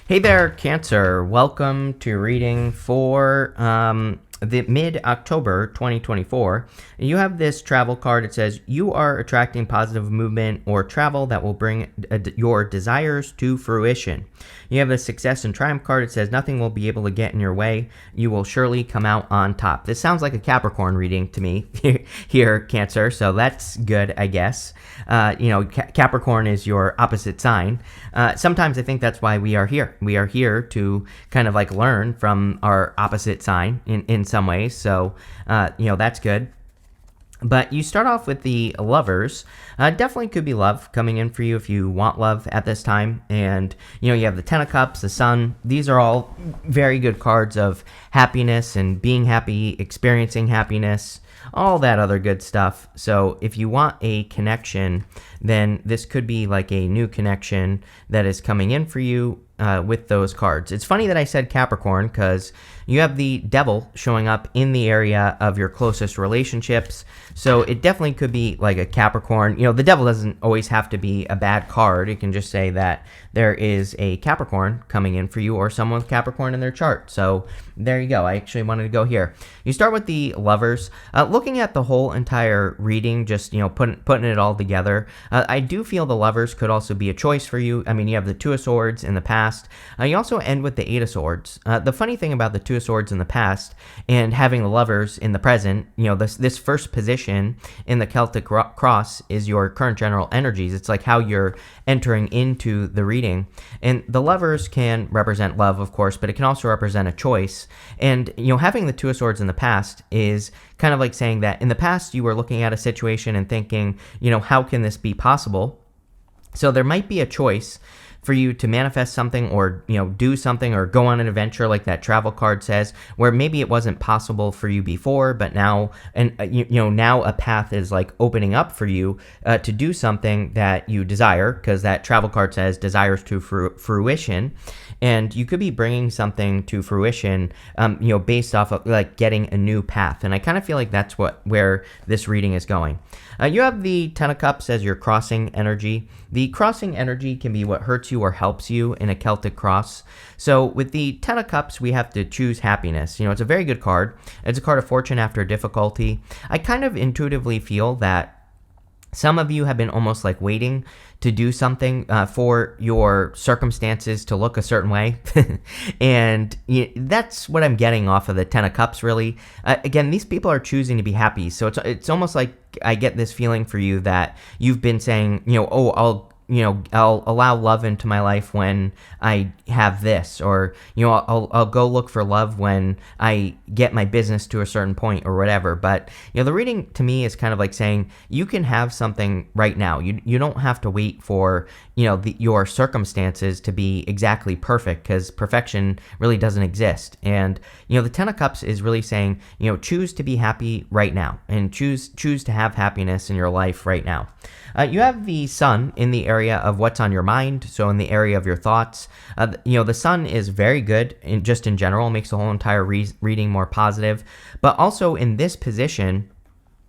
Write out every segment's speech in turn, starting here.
Hey there, Cancer. Welcome to reading for the mid-October 2024. You have this travel card. It says, you are attracting positive movement or travel that will bring your desires to fruition. You have the Success and Triumph card. It says, nothing will be able to get in your way. You will surely come out on top. This sounds like a Capricorn reading to me here, Cancer, so that's good, I guess. Capricorn is your opposite sign. Sometimes I think that's why we are here. We are here to kind of like learn from our opposite sign in some ways. So, that's good. But you start off with the Lovers. Definitely could be love coming in for you if you want love at this time. And, you have the Ten of Cups, the Sun. These are all very good cards of happiness and being happy, experiencing happiness, all that other good stuff. So if you want a connection, then this could be like a new connection that is coming in for you with those cards. It's funny that I said Capricorn because you have the Devil showing up in the area of your closest relationships. So it definitely could be like a Capricorn. The Devil doesn't always have to be a bad card. It can just say that there is a Capricorn coming in for you or someone with Capricorn in their chart. So there you go. I actually wanted to go here. You start with the Lovers. Looking at the whole entire reading, just, putting it all together, I do feel the Lovers could also be a choice for you. I mean, you have the Two of Swords in the past. You also end with the Eight of Swords. The funny thing about the Two of Swords in the past and having the Lovers in the present, this first position in the Celtic cross is your current general energies. It's like how you're entering into the reading. And the Lovers can represent love, of course, but it can also represent a choice. And, having the Two of Swords in the past is kind of like saying that in the past you were looking at a situation and thinking, how can this be possible? So there might be a choice for you to manifest something or, do something or go on an adventure like that travel card says, where maybe it wasn't possible for you before, but now, now a path is like opening up for you to do something that you desire, because that travel card says desires to fruition. And you could be bringing something to fruition, based off of like getting a new path. And I kind of feel like that's where this reading is going. You have the Ten of Cups as your crossing energy. The crossing energy can be what hurts you or helps you in a Celtic cross. So with the Ten of Cups, we have to choose happiness. It's a very good card. It's a card of fortune after difficulty. I kind of intuitively feel that some of you have been almost like waiting to do something for your circumstances to look a certain way. And that's what I'm getting off of the Ten of Cups, really. Again, these people are choosing to be happy. So it's almost like I get this feeling for you that you've been saying, I'll allow love into my life when I have this, or, I'll go look for love when I get my business to a certain point or whatever. But, the reading to me is kind of like saying you can have something right now. You don't have to wait for, your circumstances to be exactly perfect, because perfection really doesn't exist. And, the Ten of Cups is really saying, choose to be happy right now and choose to have happiness in your life right now. You have the Sun in the area of what's on your mind, so in the area of your thoughts. The Sun is very good in general, makes the whole entire reading more positive. But also in this position,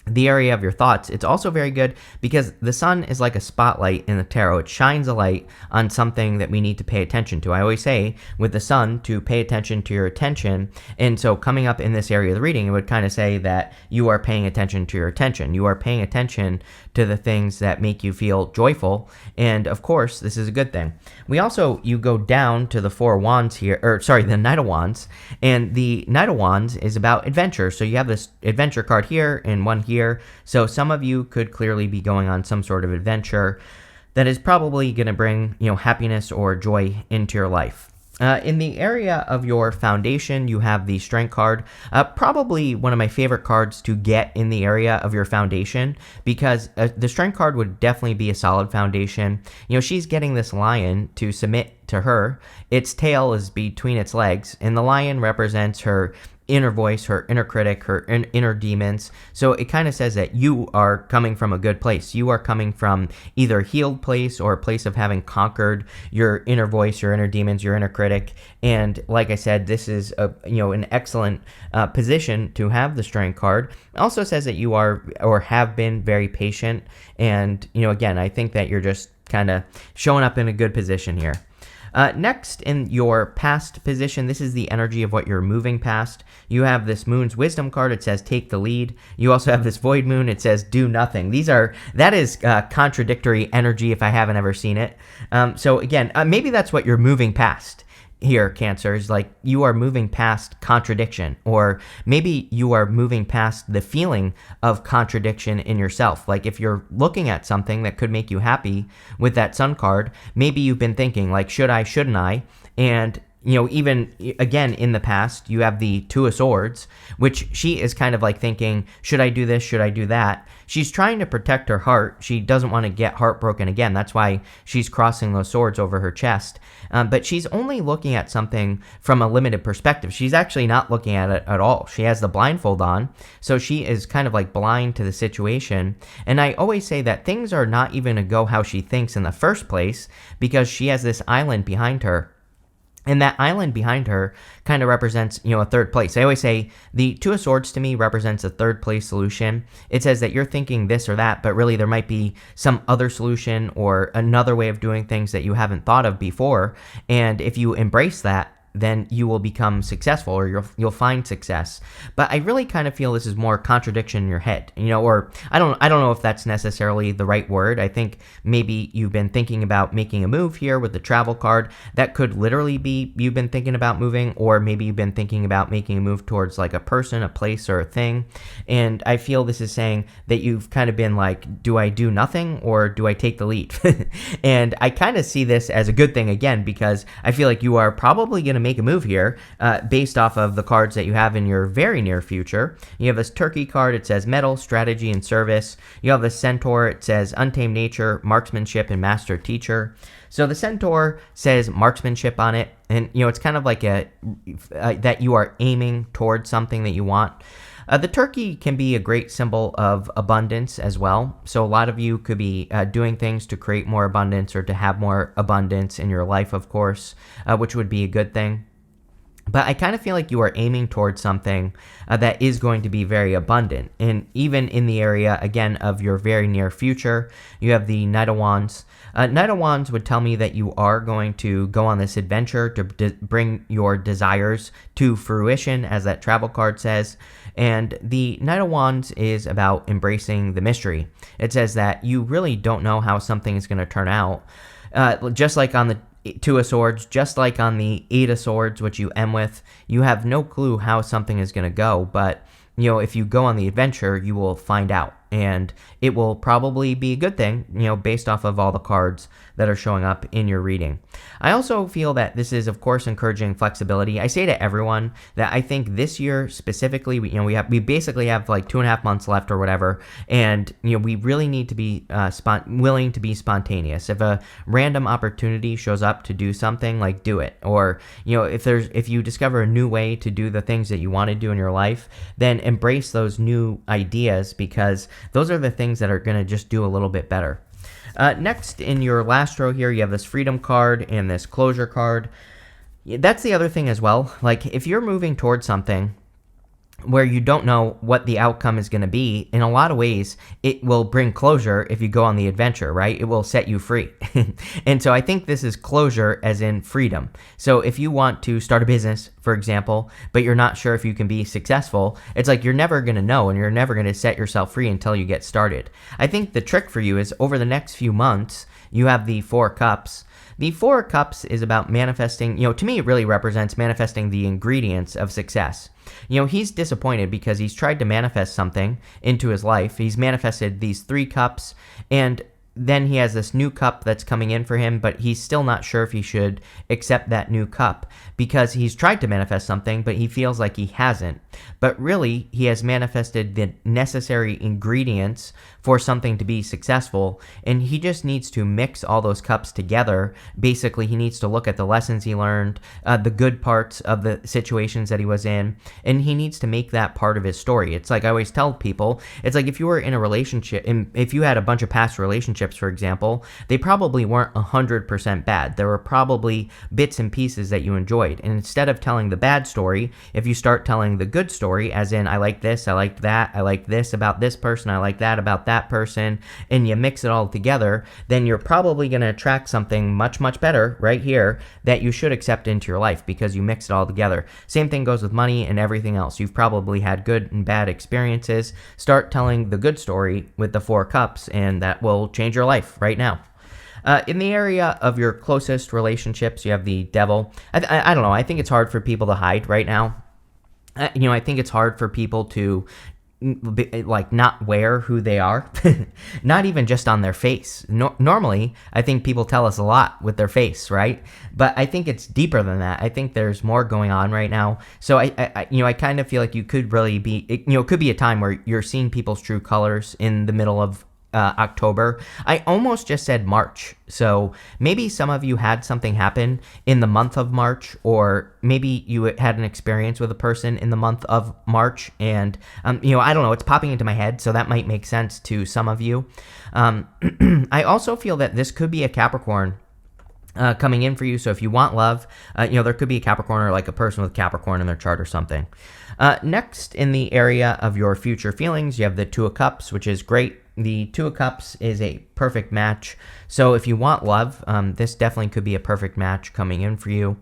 the area of your thoughts, it's also very good because the Sun is like a spotlight in the tarot. It shines a light on something that we need to pay attention to. I always say with the Sun to pay attention to your attention. And so coming up in this area of the reading, it would kind of say that you are paying attention to your attention. You are paying attention to the things that make you feel joyful. And of course, this is a good thing. You go down to the Four of Wands here, the Knight of Wands. And the Knight of Wands is about adventure. So you have this adventure card here and one here. So some of you could clearly be going on some sort of adventure that is probably going to bring, happiness or joy into your life. In the area of your foundation, you have the Strength card, probably one of my favorite cards to get in the area of your foundation, because the Strength card would definitely be a solid foundation. She's getting this lion to submit to her. Its tail is between its legs, and the lion represents her inner voice, her inner critic, her inner demons. So it kind of says that you are coming from a good place. You are coming from either a healed place or a place of having conquered your inner voice, your inner demons, your inner critic. And like I said, this is an excellent position to have the Strength card. It also says that you are or have been very patient. And again, I think that you're just kind of showing up in a good position here. Next, in your past position, this is the energy of what you're moving past. You have this Moon's Wisdom card. It says take the lead. You also have this Void Moon. It says do nothing. That is contradictory energy if I haven't ever seen it. So again, maybe that's what you're moving past here, Cancers. Like, you are moving past contradiction, or maybe you are moving past the feeling of contradiction in yourself. Like, if you're looking at something that could make you happy with that Sun card, maybe you've been thinking like, should I, shouldn't I? And even again in the past, you have the Two of Swords, which she is kind of like thinking, should I do this? Should I do that? She's trying to protect her heart. She doesn't want to get heartbroken again. That's why she's crossing those swords over her chest. But she's only looking at something from a limited perspective. She's actually not looking at it at all. She has the blindfold on, so she is kind of like blind to the situation. And I always say that things are not even going to go how she thinks in the first place, because she has this island behind her. And that island behind her kind of represents, a third place. I always say the Two of Swords to me represents a third place solution. It says that you're thinking this or that, but really there might be some other solution or another way of doing things that you haven't thought of before. And if you embrace that, then you will become successful, or you'll find success. But I really kind of feel this is more contradiction in your head, or I don't know if that's necessarily the right word. I think maybe you've been thinking about making a move here with the travel card. That could literally be you've been thinking about moving, or maybe you've been thinking about making a move towards like a person, a place, or a thing. And I feel this is saying that you've kind of been like, do I do nothing or do I take the lead? And I kind of see this as a good thing again, because I feel like you are probably going to make a move here based off of the cards that you have in your very near future. You have this Turkey card. It says metal, strategy, and service. You have the Centaur. It says untamed nature, marksmanship, and master teacher. So the Centaur says marksmanship on it, and it's kind of like that you are aiming towards something that you want. The turkey can be a great symbol of abundance as well. So a lot of you could be doing things to create more abundance, or to have more abundance in your life, of course, which would be a good thing. But I kind of feel like you are aiming towards something that is going to be very abundant. And even in the area, again, of your very near future, you have the Knight of Wands. Knight of Wands would tell me that you are going to go on this adventure to bring your desires to fruition, as that travel card says. And the Knight of Wands is about embracing the mystery. It says that you really don't know how something is going to turn out. Just like on the Two of Swords, just like on the Eight of Swords, which you end with, you have no clue how something is going to go. But, if you go on the adventure, you will find out. And it will probably be a good thing, based off of all the cards that are showing up in your reading. I also feel that this is, of course, encouraging flexibility. I say to everyone that I think this year specifically, we basically have like 2.5 months left or whatever, and we really need to be willing to be spontaneous. If a random opportunity shows up to do something, like, do it. Or if you discover a new way to do the things that you want to do in your life, then embrace those new ideas, because those are the things that are going to just do a little bit better. Next, in your last row here, you have this Freedom card and this Closure card. That's the other thing as well. Like, if you're moving towards something where you don't know what the outcome is going to be, in a lot of ways, it will bring closure if you go on the adventure, right? It will set you free. And so I think this is closure as in freedom. So if you want to start a business, for example, but you're not sure if you can be successful, it's like you're never going to know, and you're never going to set yourself free until you get started. I think the trick for you is over the next few months, you have the Four Cups. The Four Cups is about manifesting, to me it really represents manifesting the ingredients of success. He's disappointed because he's tried to manifest something into his life. He's manifested these 3 cups, and then he has this new cup that's coming in for him, but he's still not sure if he should accept that new cup, because he's tried to manifest something, but he feels like he hasn't. But really, he has manifested the necessary ingredients for something to be successful, and he just needs to mix all those cups together. Basically, he needs to look at the lessons he learned, the good parts of the situations that he was in, and he needs to make that part of his story. It's like I always tell people, it's like if you were in a relationship, and if you had a bunch of past relationships, for example, they probably weren't 100% bad. There were probably bits and pieces that you enjoyed. And instead of telling the bad story, if you start telling the good good story, as in I like this, I like that, I like this about this person, I like that about that person, and you mix it all together, then you're probably going to attract something much, much better right here that you should accept into your life because you mix it all together. Same thing goes with money and everything else. You've probably had good and bad experiences. Start telling the good story with the 4 cups, and that will change your life right now. In the area of your closest relationships, you have the devil. I don't know. I think it's hard for people to hide right now. I think it's hard for people to not wear who they are, not even just on their face. Normally, I think people tell us a lot with their face, right? But I think it's deeper than that. I think there's more going on right now. So I kind of feel like you could really be, it could be a time where you're seeing people's true colors in the middle of October. I almost just said March. So maybe some of you had something happen in the month of March, or maybe you had an experience with a person in the month of March. And, I don't know, it's popping into my head. So that might make sense to some of you. I also feel that this could be a Capricorn coming in for you. So if you want love, there could be a Capricorn or like a person with Capricorn in their chart or something. Next, in the area of your future feelings, you have the 2 of Cups, which is great. The 2 of Cups is a perfect match. So if you want love, this definitely could be a perfect match coming in for you.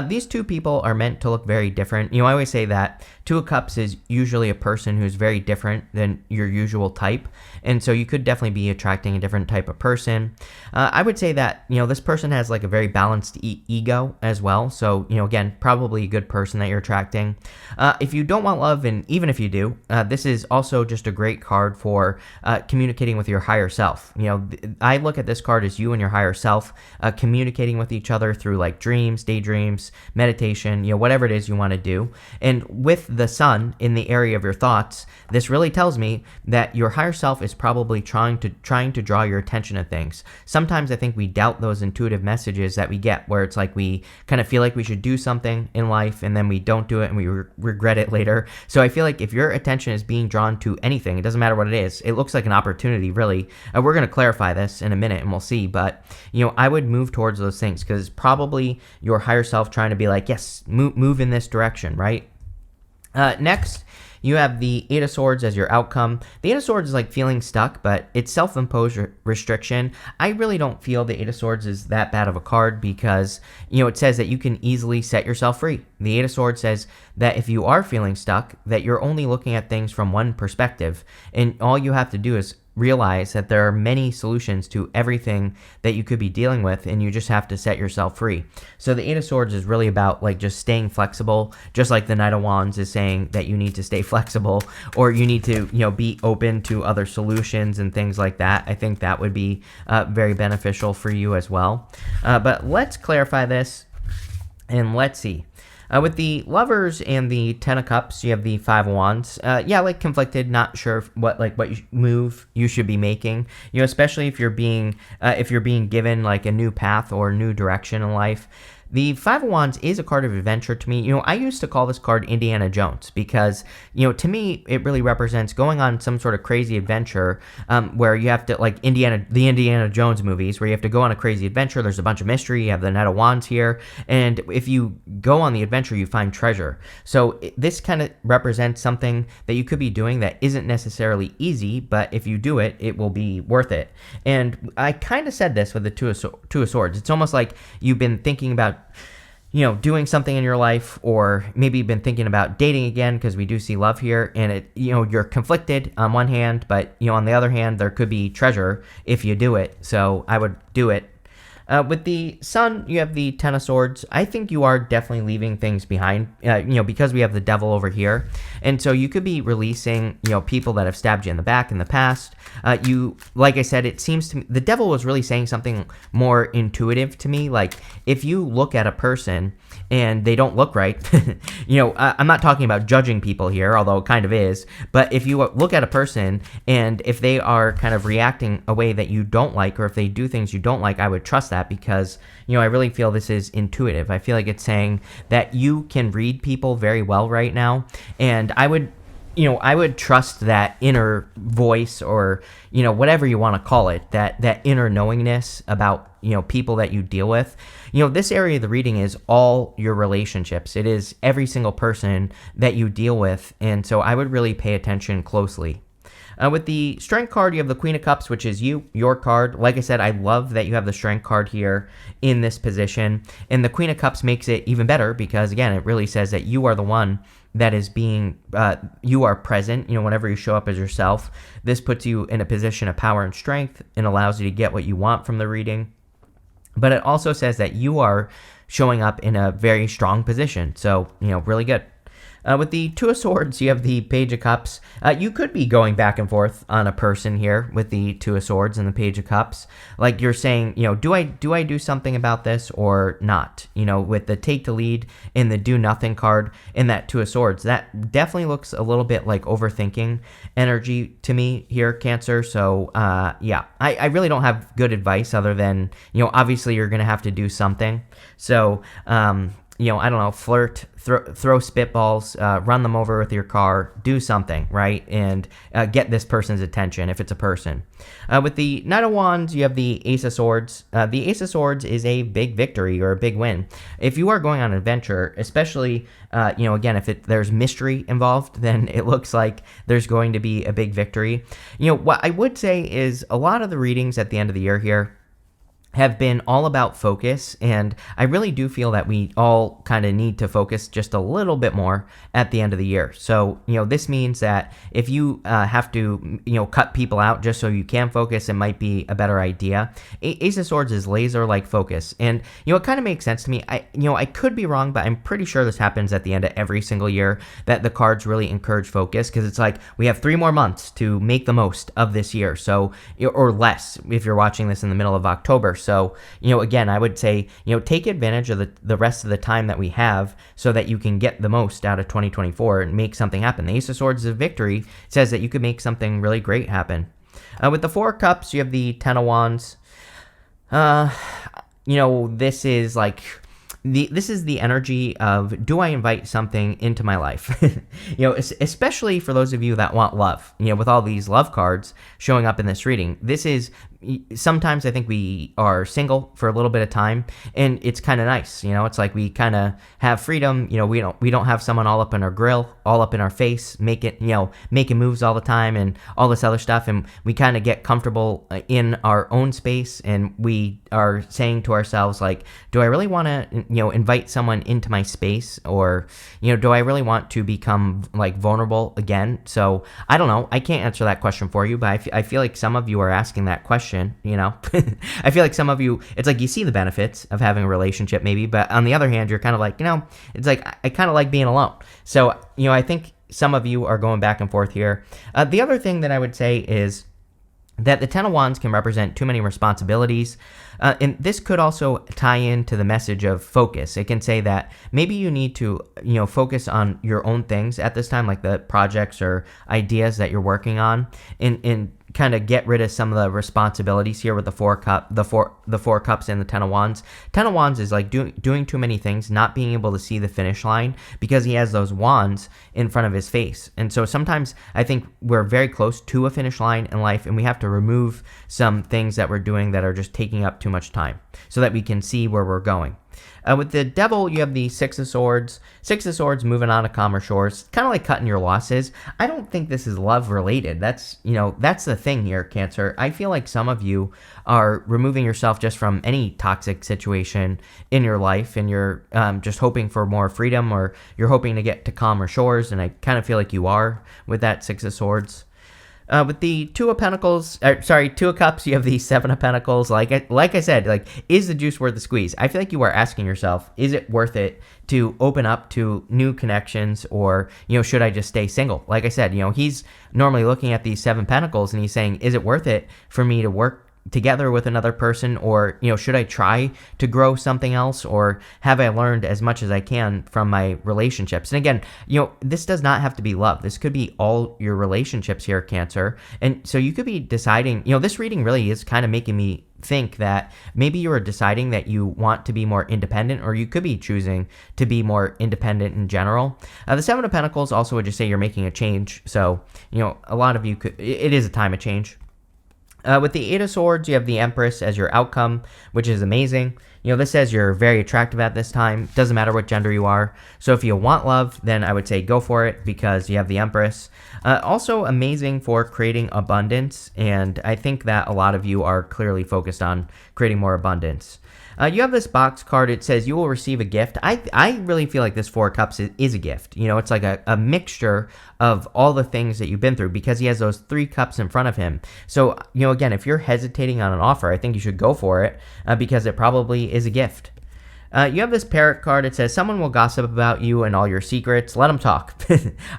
These 2 people are meant to look very different. I always say that 2 of Cups is usually a person who's very different than your usual type. And so you could definitely be attracting a different type of person. I would say that, this person has like a very balanced ego as well. So, again, probably a good person that you're attracting. If you don't want love, and even if you do, this is also just a great card for communicating with your higher self. I look at this card as you and your higher self communicating with each other through like dreams, daydreams, meditation, whatever it is you want to do. And with the sun in the area of your thoughts, this really tells me that your higher self is probably trying to draw your attention to things. Sometimes I think we doubt those intuitive messages that we get, where it's like we kind of feel like we should do something in life and then we don't do it and we regret it later. So I feel like if your attention is being drawn to anything, it doesn't matter what it is, it looks like an opportunity, really. We're going to clarify this in a minute and we'll see, but I would move towards those things because it's probably your higher self trying to be like, yes, move in this direction, right? Next, you have the 8 of Swords as your outcome. The 8 of Swords is like feeling stuck, but it's self-imposed restriction. I really don't feel the 8 of Swords is that bad of a card because, it says that you can easily set yourself free. The 8 of Swords says that if you are feeling stuck, that you're only looking at things from one perspective, and all you have to do is realize that there are many solutions to everything that you could be dealing with, and you just have to set yourself free. So the 8 of Swords is really about like just staying flexible, just like the Knight of Wands is saying that you need to stay flexible, or you need to be open to other solutions and things like that. I think that would be very beneficial for you as well. But let's clarify this and let's see. With the Lovers and the 10 of Cups, you have the 5 of Wands. Conflicted, not sure what move you should be making. Especially if you're being given like a new path or new direction in life. The 5 of Wands is a card of adventure to me. I used to call this card Indiana Jones because, to me, it really represents going on some sort of crazy adventure where you have to, like the Indiana Jones movies, where you have to go on a crazy adventure. There's a bunch of mystery. You have the Knight of Wands here. And if you go on the adventure, you find treasure. So this kind of represents something that you could be doing that isn't necessarily easy, but if you do it, it will be worth it. And I kind of said this with the Two of Swords. It's almost like you've been thinking about doing something in your life, or maybe you've been thinking about dating again, because we do see love here, and you're conflicted on one hand, but on the other hand, there could be treasure if you do it. So I would do it. With the Sun, you have the 10 of Swords. I think you are definitely leaving things behind, because we have the Devil over here. And so you could be releasing, people that have stabbed you in the back in the past. Like I said, it seems to me, the Devil was really saying something more intuitive to me. Like, if you look at a person and they don't look right, I'm not talking about judging people here, although it kind of is. But if you look at a person and if they are kind of reacting a way that you don't like, or if they do things you don't like, I would trust that, because I really feel this is intuitive. I feel like it's saying that you can read people very well right now, and I would I would trust that inner voice, or, whatever you want to call it, that inner knowingness about, people that you deal with. This area of the reading is all your relationships. It is every single person that you deal with. And so I would really pay attention closely. With the Strength card, you have the Queen of Cups, which is your card. Like I said, I love that you have the Strength card here in this position. And the Queen of Cups makes it even better because, again, it really says that you are the one that is you are present, whenever you show up as yourself. This puts you in a position of power and strength and allows you to get what you want from the reading. But it also says that you are showing up in a very strong position. So, really good. With the Two of Swords, you have the Page of Cups. You could be going back and forth on a person here with the Two of Swords and the Page of Cups. Like you're saying, do I do something about this or not? With the Take the Lead and the Do Nothing card in that Two of Swords, that definitely looks a little bit like overthinking energy to me here, Cancer. So, yeah, I really don't have good advice other than, obviously you're going to have to do something. So, I don't know, flirt, throw spitballs, run them over with your car, do something, right? And get this person's attention if it's a person. With the Knight of Wands, you have the Ace of Swords. The Ace of Swords is a big victory or a big win. If you are going on an adventure, especially, again, if there's mystery involved, then it looks like there's going to be a big victory. What I would say is a lot of the readings at the end of the year here have been all about focus, and I really do feel that we all kind of need to focus just a little bit more at the end of the year. So, this means that if you have to, cut people out just so you can focus, it might be a better idea. Ace of Swords is laser-like focus, and, it kind of makes sense to me. I could be wrong, but I'm pretty sure this happens at the end of every single year, that the cards really encourage focus, because it's like, we have 3 more months to make the most of this year, so, or less, if you're watching this in the middle of October. So, again, I would say, take advantage of the rest of the time that we have so that you can get the most out of 2024 and make something happen. The Ace of Swords of Victory says that you could make something really great happen. With the Four of Cups, you have the Ten of Wands. This is like... This is the energy of, do I invite something into my life? Especially for those of you that want love, with all these love cards showing up in this reading. This is, sometimes I think we are single for a little bit of time, and it's kind of nice. It's like we kind of have freedom. We don't have someone all up in our grill, all up in our face, making moves all the time and all this other stuff. And we kind of get comfortable in our own space, and we are saying to ourselves, like, do I really want to, invite someone into my space, or, do I really want to become like vulnerable again? So I don't know. I can't answer that question for you, but I feel like some of you are asking that question. I feel like some of you, it's like you see the benefits of having a relationship maybe, but on the other hand, you're kind of like, it's like, I kind of like being alone. So, I think some of you are going back and forth here. The other thing that I would say is that the Ten of Wands can represent too many responsibilities. And this could also tie into the message of focus. It can say that maybe you need to, focus on your own things at this time, like the projects or ideas that you're working on, and kind of get rid of some of the responsibilities here with the Four Cups and the Ten of Wands. Ten of Wands is like doing too many things, not being able to see the finish line because he has those wands in front of his face. And so sometimes I think we're very close to a finish line in life, and we have to remove some things that we're doing that are just taking up too much time so that we can see where we're going. With the Devil, you have the Six of Swords. Six of Swords, moving on to calmer shores. Kind of like cutting your losses. I don't think this is love related. That's the thing here, Cancer. I feel like some of you are removing yourself just from any toxic situation in your life, and you're just hoping for more freedom, or you're hoping to get to calmer shores, and I kind of feel like you are with that Six of Swords. With the Two of Cups, you have the Seven of Pentacles. Like I said, like, is the juice worth the squeeze? I feel like you are asking yourself, is it worth it to open up to new connections, or, should I just stay single? Like I said, he's normally looking at these Seven Pentacles and he's saying, is it worth it for me to work together with another person, or should I try to grow something else, or have I learned as much as I can from my relationships? And again, this does not have to be love. This could be all your relationships here, Cancer. And so you could be deciding, this reading really is kind of making me think that maybe you are deciding that you want to be more independent, or you could be choosing to be more independent in general. The Seven of Pentacles also would just say you're making a change. So, a lot of you it is a time of change. With the Eight of Swords, you have the Empress as your outcome, which is amazing. This says you're very attractive at this time. Doesn't matter what gender you are. So if you want love, then I would say go for it, because you have the Empress. Also amazing for creating abundance. And I think that a lot of you are clearly focused on creating more abundance. You have this box card. It says you will receive a gift. I really feel like this Four of Cups is a gift. It's like a mixture of all the things that you've been through, because he has those 3 cups in front of him. So, again, if you're hesitating on an offer, I think you should go for it, because it probably is a gift. You have this Parrot card. It says someone will gossip about you and all your secrets. Let them talk.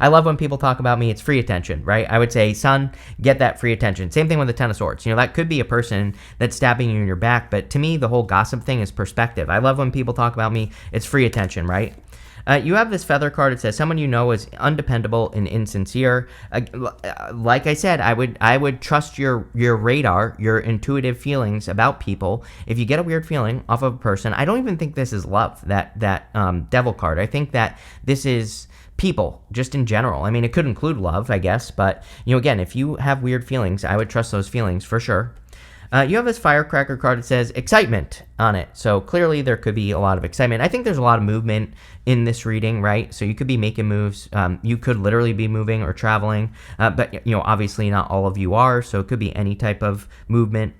I love when people talk about me. It's free attention, right? I would say, son, get that free attention. Same thing with the Ten of Swords. That could be a person that's stabbing you in your back. But to me, the whole gossip thing is perspective. I love when people talk about me. It's free attention, right? You have this Feather card. It says someone you know is undependable and insincere. Like I said, I would trust your radar, your intuitive feelings about people. If you get a weird feeling off of a person, I don't even think this is love, that Devil card. I think that this is people just in general. I mean, it could include love, I guess, but again, if you have weird feelings, I would trust those feelings for sure. You have this Firecracker card. It says excitement on it. So clearly there could be a lot of excitement. I think there's a lot of movement in this reading, right? So you could be making moves. You could literally be moving or traveling. But, obviously not all of you are. So it could be any type of movement.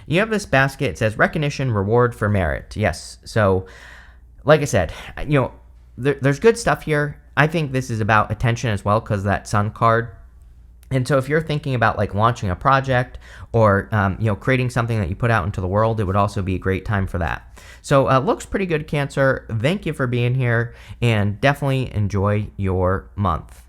You have this basket. It says recognition, reward for merit. Yes. So like I said, there's good stuff here. I think this is about attention as well, because that Sun card. And so if you're thinking about like launching a project, or creating something that you put out into the world, it would also be a great time for that. So looks pretty good, Cancer. Thank you for being here, and definitely enjoy your month.